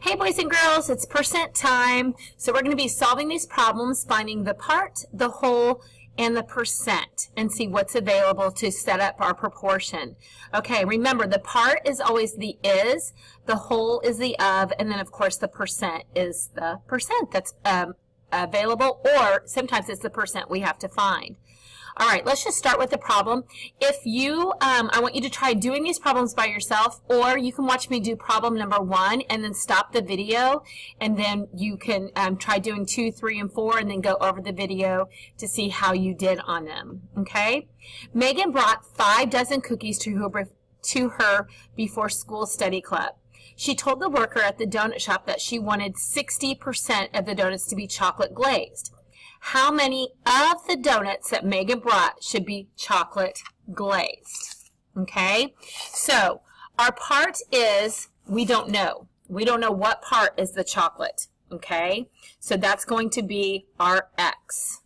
Hey boys and girls, it's percent time. So we're going to be solving these problems, finding the part, the whole, and the percent, and see what's available to set up our proportion. Okay, remember the part is always the is, the whole is the of, and then of course the percent is the percent that's available, or sometimes it's the percent we have to find. All right, let's just start with the problem. If you, I want you to try doing these problems by yourself, or you can watch me do problem number 1 and then stop the video, and then you can try doing 2, 3, and 4, and then go over the video to see how you did on them, okay? Megan brought 5 dozen cookies to her before school study club. She told the worker at the donut shop that she wanted 60% of the donuts to be chocolate glazed. How many of the donuts that Megan brought should be chocolate glazed? Okay, so our part is, we don't know. We don't know what part is the chocolate, okay? So that's going to be our X,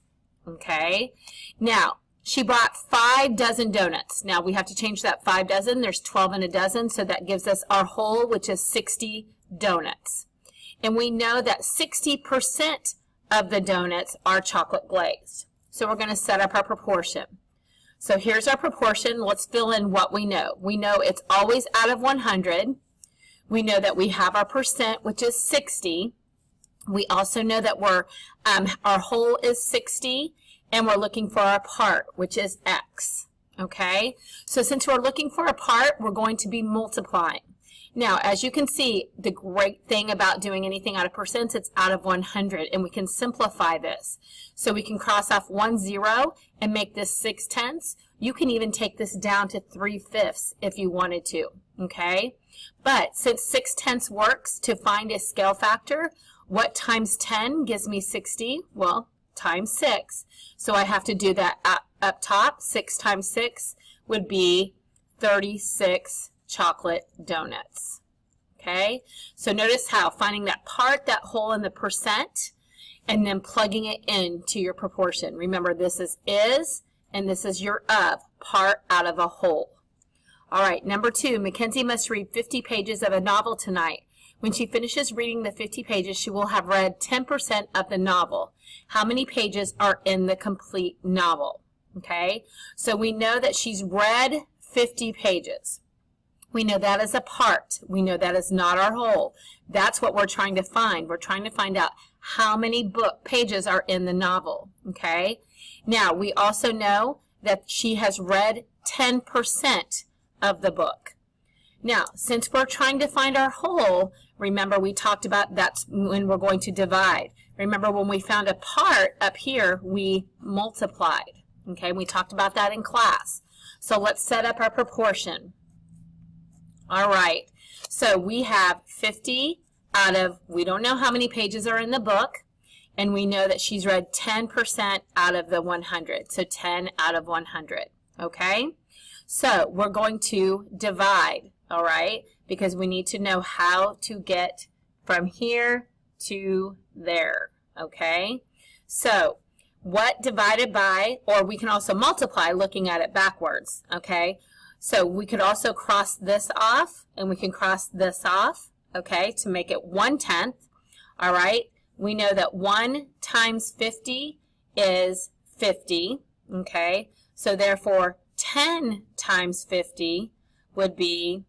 okay? Now, she bought 5 dozen donuts. Now, we have to change that 5 dozen. There's 12 in a dozen, so that gives us our whole, which is 60 donuts. And we know that 60% of the donuts are chocolate glazed. So we're going to set up our proportion. So here's our proportion. Let's fill in what we know. We know it's always out of 100. We know that we have our percent, which is 60. We also know that our whole is 60, and we're looking for our part, which is X. Okay? So since we're looking for a part, we're going to be multiplying. Now, as you can see, the great thing about doing anything out of percents, it's out of 100, and we can simplify this. So we can cross off 1 0 and make this 6/10. You can even take this down to 3/5 if you wanted to, okay? But since 6/10 works to find a scale factor, what times 10 gives me 60? Well, times 6. So I have to do that up top. 6 times 6 would be 36 chocolate donuts. Okay, so notice how finding that part, that whole, and the percent, and then plugging it into your proportion. Remember, this is and this is your of, part out of a whole. All right, number 2, Mackenzie must read 50 pages of a novel tonight. When she finishes reading the 50 pages, she will have read 10% of the novel. How many pages are in the complete novel? Okay, so we know that she's read 50 pages. We know that is a part. We know that is not our whole. That's what we're trying to find. We're trying to find out how many book pages are in the novel, okay? Now, we also know that she has read 10% of the book. Now, since we're trying to find our whole, remember we talked about that's when we're going to divide. Remember when we found a part up here, we multiplied, okay? We talked about that in class. So let's set up our proportion. All right, so we have 50 out of, we don't know how many pages are in the book, and we know that she's read 10% out of the 100, so 10 out of 100, okay? So we're going to divide, all right, because we need to know how to get from here to there, okay? So what divided by, or we can also multiply looking at it backwards, okay? So we could also cross this off, and we can cross this off, okay, to make it 1/10. All right, we know that 1 times 50 is 50, okay, so therefore 10 times 50 would be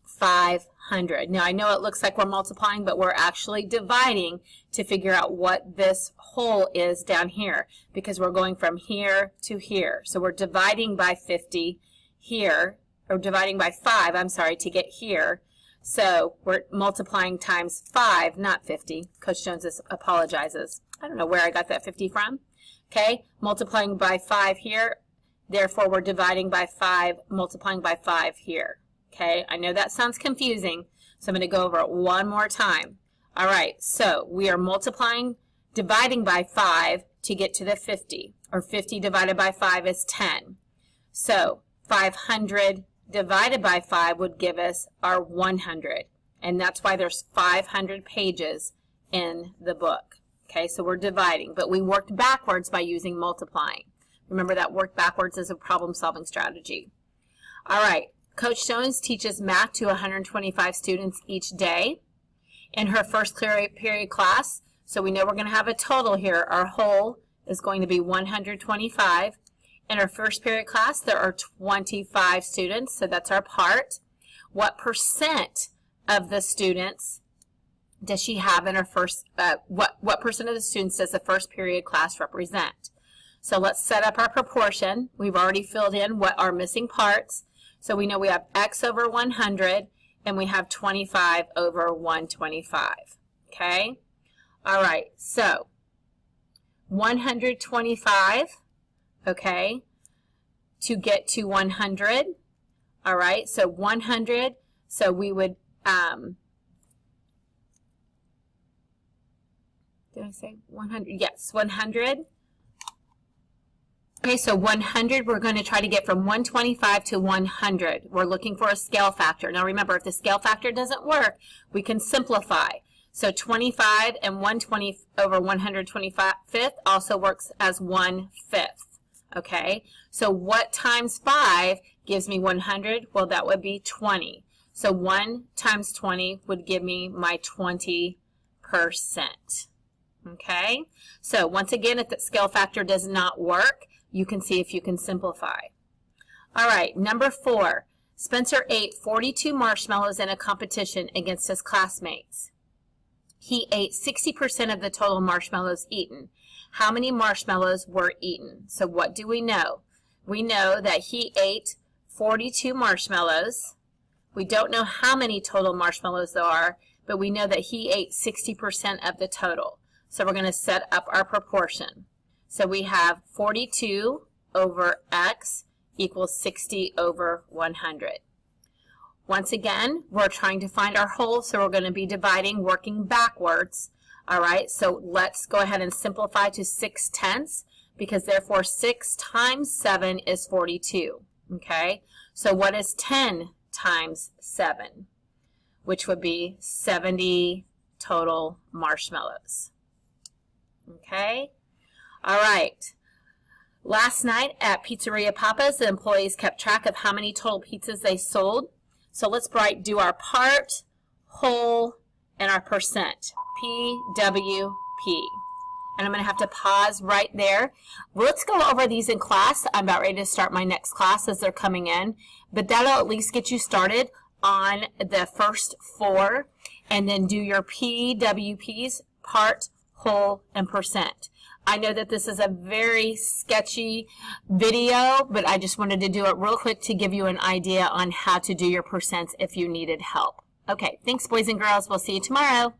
500. Now I know it looks like we're multiplying, but we're actually dividing to figure out what this whole is down here, because we're going from here to here. So we're dividing by 50 here, or dividing by 5, I'm sorry, to get here. So we're multiplying times 5, not 50. Coach Jones apologizes. I don't know where I got that 50 from. Okay, multiplying by 5 here. Therefore, we're dividing by 5, multiplying by 5 here. Okay, I know that sounds confusing, so I'm going to go over it one more time. All right, so we are multiplying, dividing by 5 to get to the 50, or 50 divided by 5 is 10. So 500 divided by 5 would give us our 100, and that's why there's 500 pages in the book. Okay, so we're dividing, but we worked backwards by using multiplying. Remember that work backwards is a problem-solving strategy. All right, Coach Jones teaches math to 125 students each day. in her first period class. So we know we're going to have a total here. Our whole is going to be 125. In our first period class, there are 25 students, so that's our part. What percent of the students does she have in her first, what percent of the students does the first period class represent? So let's set up our proportion. We've already filled in what are missing parts. So we know we have x over 100, and we have 25 over 125, okay? All right, so 125, okay, to get to 100. All right, so 100, so we would, did I say 100? Yes, 100. Okay, so 100, we're going to try to get from 125 to 100. We're looking for a scale factor. Now remember, if the scale factor doesn't work, we can simplify. So 25 and 120 over 125th also works as 1/5. Okay, so what times 5 gives me 100? Well, that would be 20. So 1 times 20 would give me my 20%. Okay, so once again, if the scale factor does not work, you can see if you can simplify. All right, number 4. Spencer ate 42 marshmallows in a competition against his classmates. He ate 60% of the total marshmallows eaten. How many marshmallows were eaten? So what do we know? We know that he ate 42 marshmallows. We don't know how many total marshmallows there are, but we know that he ate 60% of the total. So we're going to set up our proportion. So we have 42 over x equals 60 over 100. Once again, we're trying to find our whole, so we're going to be dividing, working backwards. All right, so let's go ahead and simplify to 6/10, because therefore 6 times 7 is 42. Okay, so what is 10 times 7? Which would be 70 total marshmallows. Okay, all right. Last night at Pizzeria Papa's, the employees kept track of how many total pizzas they sold. So let's do our part, whole, and our percent. PWP. And I'm going to have to pause right there. Let's go over these in class. I'm about ready to start my next class as they're coming in. But that'll at least get you started on the first 4. And then do your PWPs, part, whole, and percent. I know that this is a very sketchy video, but I just wanted to do it real quick to give you an idea on how to do your percents if you needed help. Okay, thanks boys and girls. We'll see you tomorrow.